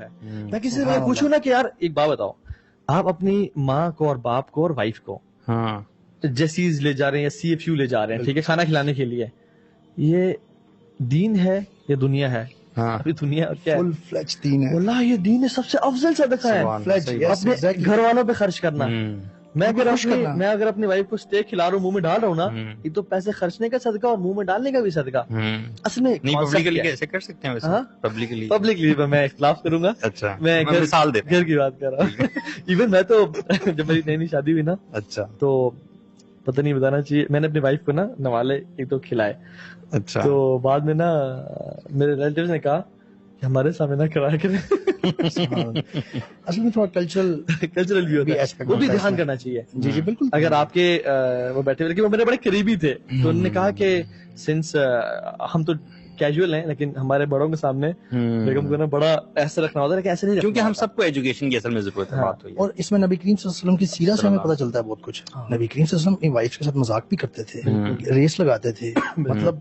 ہے. میں کسی سے پوچھوں نا کہ یار ایک بات بتاؤ, آپ اپنی ماں کو اور باپ کو اور وائف کو جیسیز لے جا رہے ہیں یا سی ایف یو لے جا رہے ہیں, ٹھیک ہے, کھانا کھلانے کے لیے, یہ دین ہے یا دنیا ہے؟ ابھی دنیا کیا ہے, فل فلیج دین ہے واللہ یہ دین ہے, سب سے افضل صدقہ ہے اپنے گھر والوں پہ خرچ کرنا. میں اگر اپنی وائف کو اسٹیک کھلا رہا ہوں, منہ میں ڈال رہا ہوں نا, یہ تو پیسے خرچنے کا صدقہ اور منہ میں ڈالنے کا بھی صدقہ. اصل میں پبلکلی کیسے کر سکتے ہیں ویسے؟ پبلکلی میں اختلاف کروں گا. اچھا, میں مثال دے گھر کی بات کر رہا ہوں. ایون میں تو جب میری نئی نئی شادی ہوئی نا, اچھا, تو پتہ نہیں بتانا چاہیے, میں نے اپنی وائف کو نا نوالے ایک دو کھلائے. اچھا, تو بعد میں نا میرے ریلیٹیوز نے کہا کہ ہمارے سامنے نہ کرایا کریں. اصل میں تھوڑا کلچرل بھی ہوتا ہے, وہ بھی دھیان کرنا چاہیے. جی جی بالکل. اگر آپ کے وہ بیٹھے ہوئے, وہ میرے بڑے قریبی تھے, تو انہوں نے کہا کہ سنس ہم تو کیجول ہیں, لیکن ہمارے بڑوں کے سامنے بیگم کو نا بڑا ایسا رکھنا ہوتا ہے کہ ایسے نہیں, کیونکہ ہم سب کو ایجوکیشن کی اصل میں ضرورت ہے. بات ہوئی اور اس میں نبی کریم صلی اللہ علیہ وسلم کی سیرت سے ہمیں پتہ چلتا ہے بہت کچھ. نبی کریم صلی اللہ علیہ وسلم اپنی وائف کے ساتھ مذاق بھی کرتے تھے, ریس لگاتے تھے, مطلب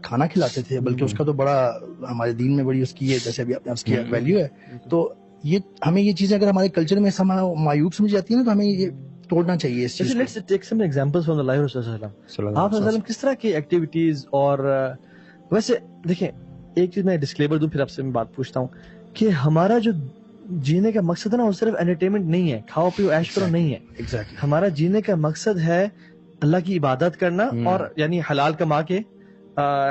کھانا کھلاتے تھے, بلکہ اس کا تو بڑا ہمارے دین میں بڑی اس کی ہے, جیسے ابھی آپ نے اس کی ویلیو ہے. تو یہ ہمیں یہ چیزیں اگر ہمارے کلچر میں معیوب سمجھ جاتی ہیں نا, تو ہمیں یہ توڑنا چاہیے اس چیز کو. Let's take some examples from the life of رسول صلی اللہ علیہ وسلم. آپ صلی اللہ علیہ وسلم کس طرح کی ایکٹیویٹیز, اور ویسے دیکھیں ایک چیز میں ڈسکلیمر دوں, پھر آپ سے میں بات پوچھتا ہوں کہ ہمارا جو جینے کا مقصد ہے نا, وہ صرف انٹرٹینمنٹ نہیں ہے, کھاؤ پیو عیش کرو نہیں ہے. ہمارا جینے کا مقصد ہے اللہ کی عبادت کرنا, اور یعنی حلال کما کے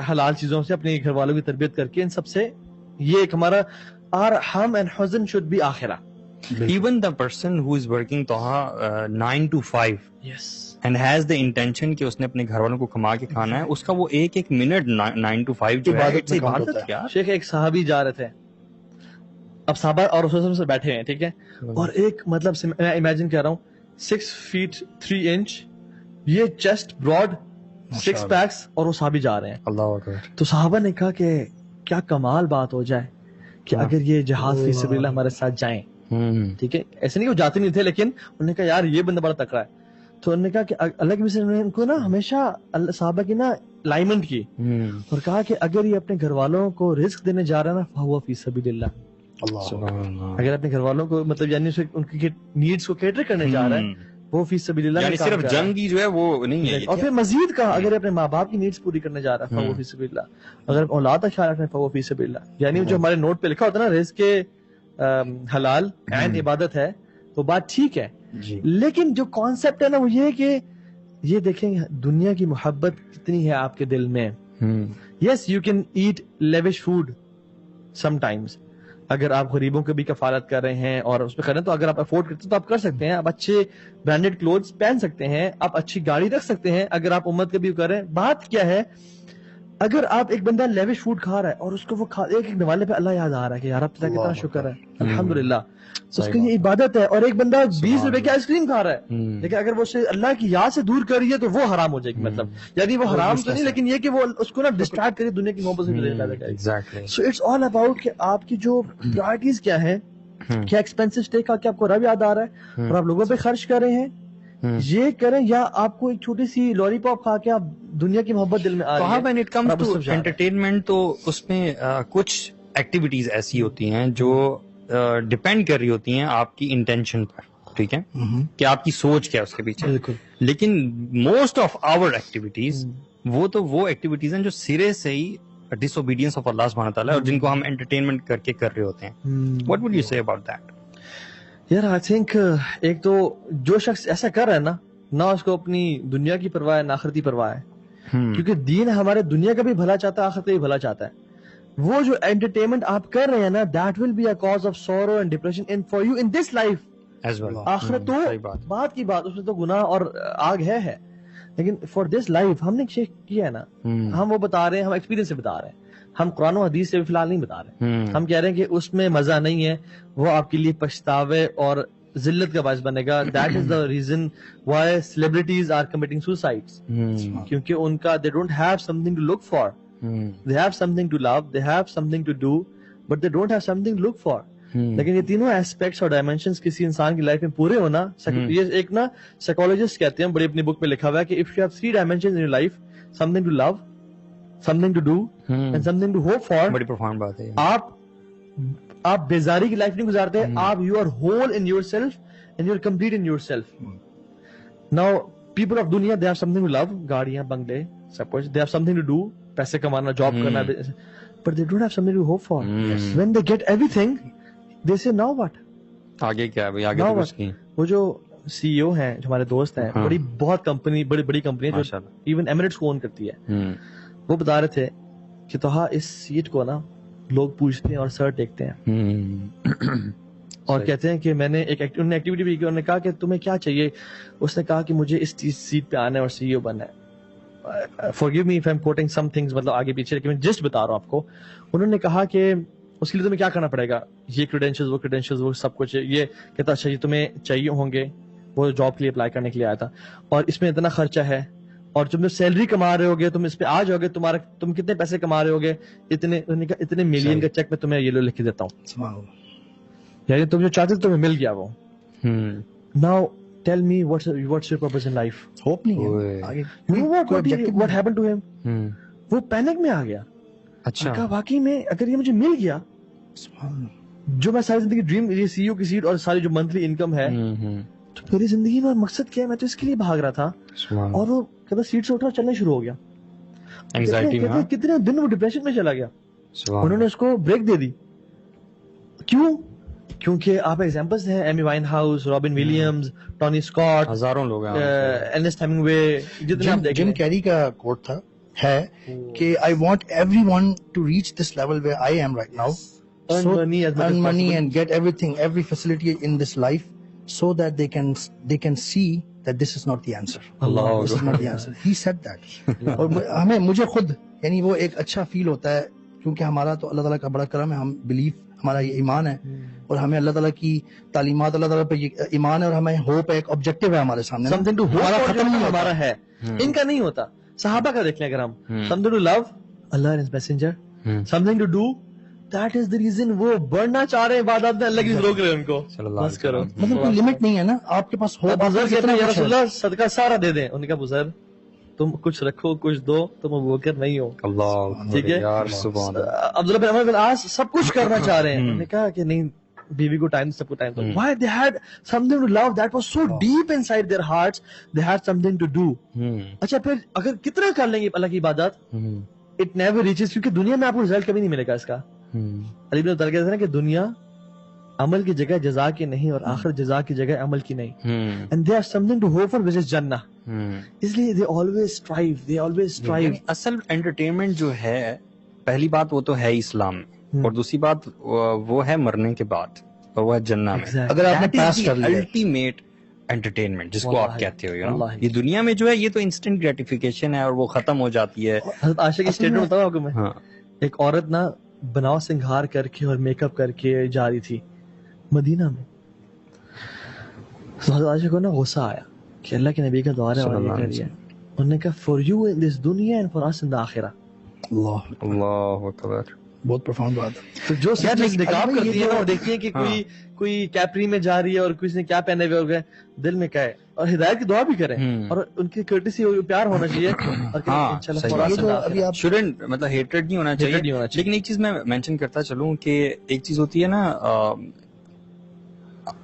حلال چیزوں سے اپنے گھر والوں کی تربیت کر کے, ان سب سے یہ ایک ہمارا our hum and huzn should be آخرہ. Even the person who is working Toha 9 to 5 yes and has the intention کہ اس نے اپنے گھر والوں کو کما کے کھانا ہے, اس کا وہ ایک ایک منٹ 9 to 5 جو ہے عبادت ہے. شیخ ایک صحابی جا رہے تھے, اب صحابہ اور رسول سے بیٹھے ہیں, ٹھیک ہے, اور ایک مطلب میں امیجن کر رہا ہوں 6 feet 3 inch, یہ چیسٹ براڈ, 6 packs, اور وہ صحابی جا رہے ہیں. اللہ اکبر. تو صحابہ نے کہا کہ کیا کمال بات ہو جائے کہ اگر یہ جہاد فی سبیل اللہ ہمارے ساتھ جائیں, ٹھیک ہے, ایسے نہیں وہ جاتے نہیں تھے, لیکن انہوں نے کہا یار یہ بندہ بڑا تکڑا ہے. تو انہوں نے کہا کہ اللہ کے وسلم نے ان کو نا ہمیشہ صحابہ کی نا لائمنٹ کی, اور کہا کہ اگر یہ اپنے گھر والوں کو رزق دینے جا رہا ہے نا, فہو فی سبیل اللہ. اگر اپنے گھر والوں کو مطلب یعنی ان کی نیڈز کو کیٹر کرنے جا رہا ہے, وہ فی سبیل اللہ, یعنی صرف جنگ کی جو ہے وہ نہیں ہے. اور پھر مزید کہا اگر اپنے ماں باپ کی نیڈز پوری کرنے جا رہا ہے, فہو فی سبیل اللہ. اگر اولاد کا خیال رکھنا ہے, فہو فی سبیل اللہ. یعنی جو ہمارے نوٹ پہ لکھا ہوتا ہے نا رزق کے حلال عین عبادت ہے, تو بات ٹھیک ہے, لیکن جو کانسیپٹ ہے نا وہ یہ ہے کہ یہ دیکھیں دنیا کی محبت کتنی ہے آپ کے دل میں. Yes you can eat lavish food sometimes, اگر آپ غریبوں کی بھی کفالت کر رہے ہیں اور اس پہ کر رہے ہیں, تو اگر آپ افورڈ کرتے ہیں تو آپ کر سکتے ہیں. آپ اچھے برانڈیڈ کلوتھس پہن سکتے ہیں, آپ اچھی گاڑی رکھ سکتے ہیں, اگر آپ امت کے بھی کر رہے ہیں. بات کیا ہے, اگر آپ ایک بندہ لیوش فوڈ کھا رہا ہے اور اس کو وہ ایک ایک نوالے پہ اللہ یاد آ رہا ہے کہ یار اب تک کتنا شکر ہے, الحمدللہ, اس کے لیے عبادت ہے. اور ایک بندہ 20 روپے کی آئس کریم کھا رہا ہے, لیکن اگر وہ اسے اللہ کی یاد سے دور کر رہی ہے تو وہ حرام ہو جائے گی. مطلب یعنی وہ حرام تو نہیں, لیکن یہ کہ وہ اس کو نا ڈسٹریکٹ کرے دنیا کی محبت سے. سو اٹس آل اباؤٹ کہ آپ کی جو پرائرٹیز کیا ہے, کیا ایکسپینسو اسٹے کا کہ آپ کو رب یاد آ رہا ہے اور آپ لوگوں پہ خرچ کر رہے ہیں, یہ کریں, یا آپ کو ایک چھوٹی سی لولی پاپ کھا کے آپ دنیا کی محبت دل میں آ رہی ہے. when it comes to entertainment تو اس میں کچھ ایکٹیویٹیز ایسی ہوتی ہیں جو ڈپینڈ کر رہی ہوتی ہیں آپ کی انٹینشن پر, ٹھیک ہے, کہ آپ کی سوچ کیا ہے اس کے پیچھے. لیکن موسٹ آف آور ایکٹیویٹیز وہ ایکٹیویٹیز ہیں جو سرے سے ہی ڈس اوبیڈینس آف اللہ سبحانہ تعالیٰ, اور جن کو ہم انٹرٹینمنٹ کر کے کر رہے ہوتے ہیں. واٹ وڈ یو سے اباؤٹ دیٹ؟ یار آئی تھنک ایک تو جو شخص ایسا کر رہا ہے نا, نہ اس کو اپنی دنیا کی پرواہ ہے نہ آخرت کی پرواہ ہے, کیونکہ دین ہمارے دنیا کا بھی بھلا چاہتا ہے, آخرت کا بھی بھلا چاہتا ہے. وہ جو انٹرٹینمنٹ آپ کر رہے ہیں نا, that will be a cause of sorrow and depression for you in this life as well. آخرت تو بات کی بات, اس میں تو گناہ اور آگ ہے, لیکن فار دس لائف ہم نے چیک کیا ہے نا, ہم وہ بتا رہے ہیں, ہم ایکسپیرینس سے بتا رہے ہیں, ہم قرآن و حدیث سے فی الحال نہیں بتا رہے. ہم کہہ رہے ہیں کہ اس میں مزہ نہیں ہے, وہ آپ کے لیے پچھتاوے اور ذلت کا باعث بنے گا. That is the reason why celebrities are committing suicides, کیونکہ ان کا they don't have something to look for, they have something to love, they have something to do, but they don't have something to look for. لیکن یہ تینوں aspects اور dimensions کسی انسان کی life میں پورے ہونا, یہ ایک نا سائیکالوجسٹ کہتے ہیں, بڑی اپنی بک میں لکھا ہوا ہے کہ if you have 3 dimensions in your life, something to love, something to do and something to hope for, بڑی پروفاؤنڈ بات ہے. آپ آپ بیزاری کی لائف نہیں گزارتے, آپ you are whole in yourself and you are complete in yourself. Now people of دنیا they have something to love, گاڑیاں, بنگلے, سب کچھ, they have something to do, پیسے کمانا, جاب کرنا, but they don't have something to hope for. When they get everything they say now what, آگے کیا ہے, آگے تو کچھ نہیں. وہ جو سی ای او ہیں, جو ہمارے دوست ہیں, بڑی بہت کمپنی, بڑی کمپنی جو ایون ایمریٹس کو اون کرتی ہے, وہ بتا رہے تھے کہ توہا اس سیٹ کو نا لوگ پوچھتے ہیں اور سر ٹیکتے ہیں اور کہتے ہیں کہ میں نے ایک ایکٹیویٹی بھی کی, انہوں نے کہا کہ تمہیں کیا چاہیے, اس نے کہا کہ مجھے اس سیٹ پہ آنا ہے اور سی ای او بننا ہے. forgive me if I'm quoting some things, مطلب آگے پیچھے, لیکن میں جسٹ بتا رہا ہوں آپ کو. انہوں نے کہا کہ اس کے لیے تمہیں کیا کرنا پڑے گا, یہ کریڈینشیلز وہ سب کچھ. یہ کہتا اچھا یہ تمہیں چاہیے ہوں گے, وہ جاب کے لیے اپلائی کرنے کے لیے آیا تھا, اور اس میں اتنا خرچہ ہے, اور تم سیلری کما رہے ہوگے, تم اس پہ آ جاؤ گے, تم کتنے پیسے کما رہے ہوگے, اتنے ملین کا چیک میں تمہیں یہ لکھ کے دیتا ہوں, یعنی تم جو چاہتے تمہیں مل گیا وہ. Now tell me what's your purpose in life. Hope نہیں ہے. What happened to him? وہ پینک میں آ گیا. اچھا کہا واقعی میں اگر یہ مجھے مل گیا, جو میں ساری زندگی ڈریم, یہ سی ای او کی سیٹ اور ساری جو منتھلی انکم ہے, تو میری زندگی میں مقصد کیا ہے, میں تو اس کے لیے بھاگ رہا تھا. اور وہ کہتا سیٹ سے اٹھا چلنا شروع ہو گیا, کتنے دن وہ ڈپریشن میں چلا گیا. انہوں نے اس کو بریک دے دی. کیوں؟ کیونکہ آپ ایگزامپلس ہیں, Amy Winehouse, Robin Williams, Tony Scott, ہزاروں لوگ ہیں, ارنسٹ ہیمنگوے, جتنے آپ دیکھیں. جم کیری کا کوٹ تھا ہے کہ I want everyone to reach this level where I am right now, earn money and get everything, every facility in this life, so that they can see that this is not the answer. This is not the answer. He said that. اور مجھے خود یعنی وہ ایک اچھا فیل ہوتا ہے, کیونکہ ہمارا تو اللہ تعالیٰ کا بڑا کرم ہے, ہم بلیف, ہمارا یہ ایمان ہے, اور ہمیں اللہ تعالیٰ کی تعلیمات, اللہ تعالیٰ پہ ایمان ہے, اور ہمیں ہوپ ہے, ایک آبجیکٹو ہے ہمارے سامنے, something to hope, ختم نہیں ہمارا ہے, ان کا نہیں ہوتا. صحابہ کا دیکھ لیں اگر ہم, something to love Allah and His Messenger, something to do, that is the reason وہ بڑھنا چاہ رہے ہیں عبادات میں, اللہ کی روک رہے ہیں ان کو, بس کرو. مطلب کوئی لمٹ نہیں ہے نا آپ کے پاس. بزرگ کہتے ہیں یا رسول اللہ صدقہ سارا دے دیں, انہوں نے کہا بزرگ تم کچھ رکھو کچھ دو, تم ابوبکر نہیں ہو. اللہ, ٹھیک ہے, عبداللہ بن عمر بن عاص سب کچھ کرنا چاہ رہے ہیں, انہوں نے کہا کہ نہیں, بیوی کو ٹائم, سب کو ٹائم دو. Why? They had something to love that was so deep inside their hearts. They had something to do. اچھا پھر اگر کتنا کر لیں گے اللہ کی عبادت, it never reaches, کیونکہ دنیا میں آپ کو رزلٹ کبھی نہیں ملے گا اس کا. علی بن ابی طالب کہتے ہیں کہ دنیا عمل کی جگہ جزا کی نہیں, اور آخرت جزا کی جگہ عمل کی نہیں. And they have something to hope for, which is جنہ. اس لیے they always strive. اصل انٹرٹینمنٹ جو ہے, پہلی بات وہ تو ہے اسلام میں, اور دوسری بات وہ ہے مرنے کے بعد, اور وہ ہے جنہ میں. اگر آپ نے پاس کر لیا الٹیمیٹ انٹرٹینمنٹ جس کو آپ کہتے ہو, یہ دنیا میں جو ہے یہ تو انسٹنٹ گریٹیفیکیشن ہے, اور وہ ختم ہو جاتی ہے. حضرت عائشہ کی اسٹیٹمنٹ بتاؤں آپ کو میں, ایک عورت نا بناؤ سنگھار کر کے اور میک اپ کر کے جا رہی تھی مدینہ میں. حضرت عائشہ کو نا غصہ آیا کہ اللہ کے نبی کا دعا ہے اور یہ کر رہی ہے. انہوں نے کہا فار یو ان دس دنیا اینڈ فار اس ان دی آخرہ. اللہ اکبر, بہت پروفاؤنڈ بات ہے. تو جو نقاب کرتی ہے نا, وہ دیکھتی ہے کہ کوئی کیپری میں جا ری ہے اور کسی نے کیا پہنے ہوئے ہو گئے, دل میں کہے, اور ہدایت کی دعا بھی کریں, اور ان کی کرٹسی پیار ہونا چاہیے, مطلب ہیٹریڈ نہیں ہونا چاہیے. لیکن ایک چیز میں مینشن کرتا چلوں کہ ایک چیز ہوتی ہے نا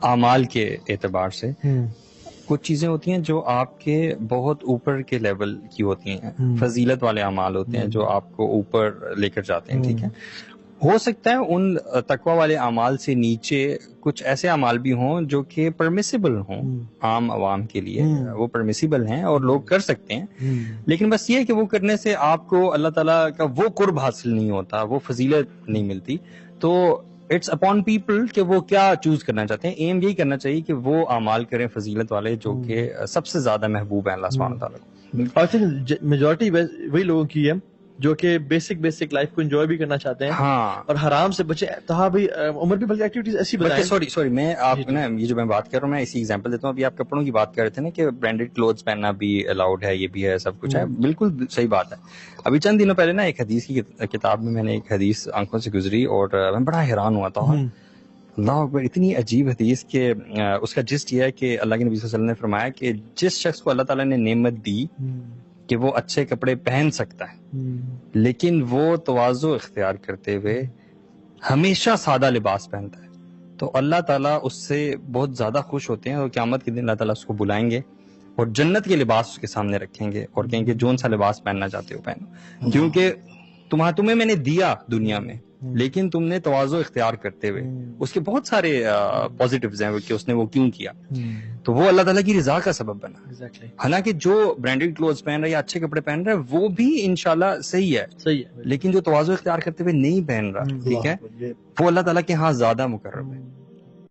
اعمال کے اعتبار سے, کچھ چیزیں ہوتی ہیں جو آپ کے بہت اوپر کے لیول کی ہوتی ہیں, فضیلت والے اعمال ہوتے ہیں جو آپ کو اوپر لے کر جاتے ہیں. ٹھیک ہے, ہو سکتا ہے ان تقوی والے اعمال سے نیچے کچھ ایسے اعمال بھی ہوں جو کہ پرمیسیبل ہوں عام عوام کے لیے, وہ پرمیسیبل ہیں اور لوگ کر سکتے ہیں, لیکن بس یہ ہے کہ وہ کرنے سے آپ کو اللہ تعالیٰ کا وہ قرب حاصل نہیں ہوتا, وہ فضیلت نہیں ملتی. تو اٹس اپون پیپل کہ وہ کیا چوز کرنا چاہتے ہیں. ایم یہی کرنا چاہیے کہ وہ اعمال کریں فضیلت والے جو کہ سب سے زیادہ محبوب ہیں اللہ سبحانہ تعالیٰ کو. آئی تھنک میجورٹی وہی لوگوں کی ہے جو کہ بیسک لائف کو انجوائے بھی کرنا چاہتے ہیں, اور حرام سے بچے. تو ہاں بھائی عمر بھی بلکہ ایکٹیویٹیز ایسی بتائیں. سوری میں آپ نا یہ جو میں بات کر رہا ہوں, میں اسی ایگزامپل دیتا ہوں. ابھی آپ کپڑوں کی بات کر رہے تھے نا کہ برانڈیڈ کلوتھس پہننا بھی الاؤڈ ہے, یہ بھی ہے, سب کچھ ہے, بالکل صحیح بات ہے. ابھی چند دنوں پہلے نا ایک حدیث کی کتاب میں نے ایک حدیث آنکھوں سے گزری, اور میں بڑا حیران ہوا تھا. اللہ اکبر, اتنی عجیب حدیث کہ اس کا جسٹ یہ ہے کہ اللہ کے نبی صلی اللہ علیہ وسلم نے فرمایا کہ جس شخص کو اللہ تعالیٰ نے نعمت دی کہ وہ اچھے کپڑے پہن سکتا ہے, لیکن وہ تواضع اختیار کرتے ہوئے ہمیشہ سادہ لباس پہنتا ہے تو اللہ تعالیٰ اس سے بہت زیادہ خوش ہوتے ہیں اور قیامت کے دن اللہ تعالیٰ اس کو بلائیں گے اور جنت کے لباس اس کے سامنے رکھیں گے اور کہیں گے جون سا لباس پہننا چاہتے ہو پہنو، کیونکہ تمہیں میں نے دیا دنیا میں لیکن تم نے تواضع اختیار کرتے ہوئے، اس کے بہت سارے پازیٹیوز ہیں کہ اس نے وہ کیوں کیا، تو وہ اللہ تعالیٰ کی رضا کا سبب بنا۔ حالانکہ جو برانڈیڈ کلوتھز پہن رہا ہے یا اچھے کپڑے پہن رہا ہے وہ بھی انشاءاللہ صحیح ہے، لیکن جو تواضع اختیار کرتے ہوئے نہیں پہن رہا، ٹھیک ہے، وہ اللہ تعالیٰ کے ہاں زیادہ مقرب ہے۔